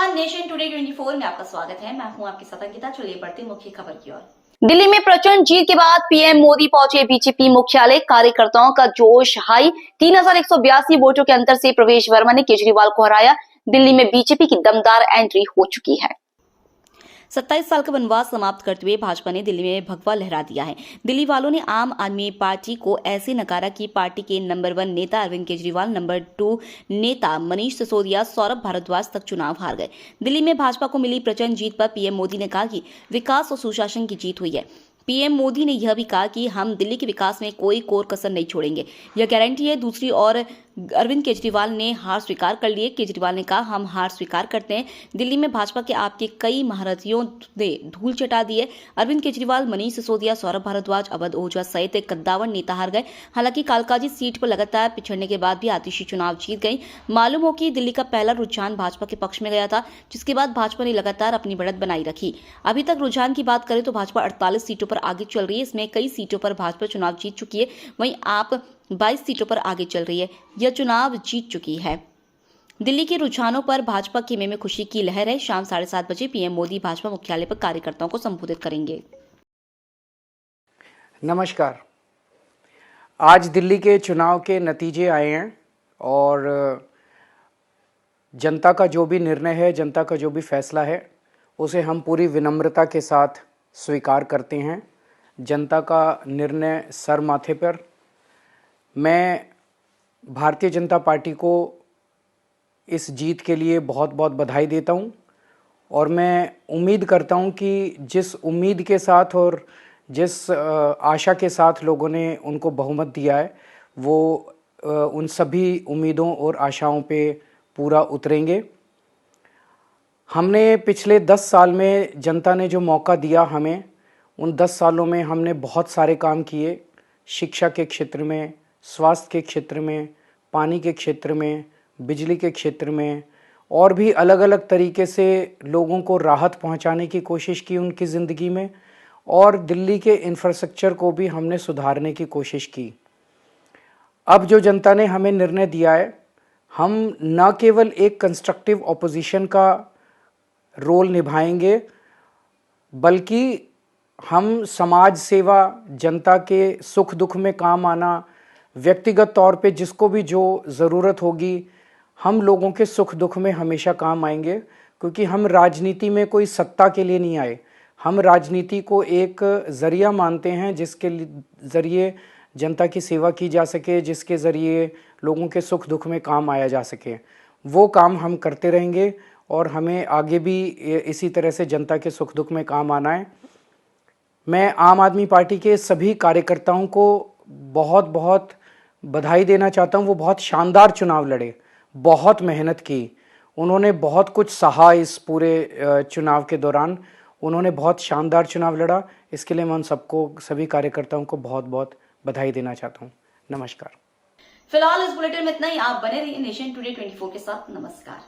नमस्कार, nation today 24 में आपका स्वागत है। मैं हूं आपके साथ अंकिता। चलिए बढ़ते मुख्य खबर की ओर। दिल्ली में प्रचंड जीत के बाद पीएम मोदी पहुंचे बीजेपी मुख्यालय। कार्यकर्ताओं का जोश हाई। 3182 वोटों के अंतर से प्रवेश वर्मा ने केजरीवाल को हराया। दिल्ली में बीजेपी की दमदार एंट्री हो चुकी है। 27 साल का वनवास समाप्त करते हुए भाजपा ने दिल्ली में भगवा लहरा दिया है। दिल्ली वालों ने आम आदमी पार्टी को ऐसे नकारा कि पार्टी के नंबर 1 नेता अरविंद केजरीवाल, नंबर 2 नेता मनीष सिसोदिया, सौरभ भारद्वाज तक चुनाव हार गए। दिल्ली में भाजपा को मिली प्रचंड जीत पर पीएम मोदी ने कहा कि विकास और सुशासन की जीत हुई है। पीएम मोदी ने यह भी कहा कि हम दिल्ली के विकास में कोई कोर कसर नहीं छोड़ेंगे, यह गारंटी है। दूसरी ओर अरविंद केजरीवाल ने हार स्वीकार कर ली। केजरीवाल ने कहा, हम हार स्वीकार करते हैं। दिल्ली में भाजपा के आपके कई महारथियों ने धूल चटा दी है। अरविंद केजरीवाल, मनीष सिसोदिया, सौरभ भारद्वाज, अवध ओझा सहित कद्दावर नेता हार गए। हालांकि कालकाजी सीट पर लगातार पिछड़ने के बाद भी आतिशी चुनाव जीत गई। मालूम हो कि दिल्ली का पहला रुझान भाजपा के पक्ष में गया था, जिसके बाद भाजपा ने लगातार अपनी बढ़त बनाई रखी। अभी तक रुझान की बात करें तो भाजपा 48 सीटों पर आगे चल रही है। इसमें कई सीटों पर भाजपा चुनाव जीत चुकी है, वहीं आप 22 सीटों पर आगे चल रही है। यह चुनाव जीत चुकी है। दिल्ली के रुझानों पर भाजपा खेमे में खुशी की लहर है। शाम 7:30 बजे पीएम मोदी भाजपा मुख्यालय पर कार्यकर्ताओं को संबोधित करेंगे। नमस्कार। आज दिल्ली के चुनाव के नतीजे आए हैं और जनता का जो भी निर्णय है, जनता का जो भी फैसला है, उसे हम पूरी विनम्रता के साथ स्वीकार करते हैं। जनता का निर्णय सर माथे पर। मैं भारतीय जनता पार्टी को इस जीत के लिए बहुत बहुत बधाई देता हूं और मैं उम्मीद करता हूं कि जिस उम्मीद के साथ और जिस आशा के साथ लोगों ने उनको बहुमत दिया है, वो उन सभी उम्मीदों और आशाओं पे पूरा उतरेंगे। हमने पिछले 10 साल में जनता ने जो मौका दिया हमें, उन 10 सालों में हमने बहुत सारे काम किए। शिक्षा के क्षेत्र में, स्वास्थ्य के क्षेत्र में, पानी के क्षेत्र में, बिजली के क्षेत्र में और भी अलग अलग तरीके से लोगों को राहत पहुंचाने की कोशिश की उनकी ज़िंदगी में, और दिल्ली के इंफ्रास्ट्रक्चर को भी हमने सुधारने की कोशिश की। अब जो जनता ने हमें निर्णय दिया है, हम न केवल एक कंस्ट्रक्टिव ऑपोजिशन का रोल निभाएंगे, बल्कि हम समाज सेवा, जनता के सुख दुख में काम आना, व्यक्तिगत तौर पे जिसको भी जो ज़रूरत होगी, हम लोगों के सुख दुख में हमेशा काम आएंगे। क्योंकि हम राजनीति में कोई सत्ता के लिए नहीं आए, हम राजनीति को एक ज़रिया मानते हैं जिसके ज़रिए जनता की सेवा की जा सके, जिसके ज़रिए लोगों के सुख दुख में काम आया जा सके। वो काम हम करते रहेंगे और हमें आगे भी इसी तरह से जनता के सुख दुख में काम आना है। मैं आम आदमी पार्टी के सभी कार्यकर्ताओं को बहुत बहुत बधाई देना चाहता हूं। वो बहुत शानदार चुनाव लड़े, बहुत मेहनत की, उन्होंने बहुत कुछ सहा। इस पूरे चुनाव के दौरान उन्होंने बहुत शानदार चुनाव लड़ा। इसके लिए मैं उन सबको, सभी कार्यकर्ताओं को बहुत बहुत बधाई देना चाहता हूं। नमस्कार। फिलहाल इस बुलेटिन में इतना ही। आप बने रहिए नेशन टुडे 24 के साथ। नमस्कार।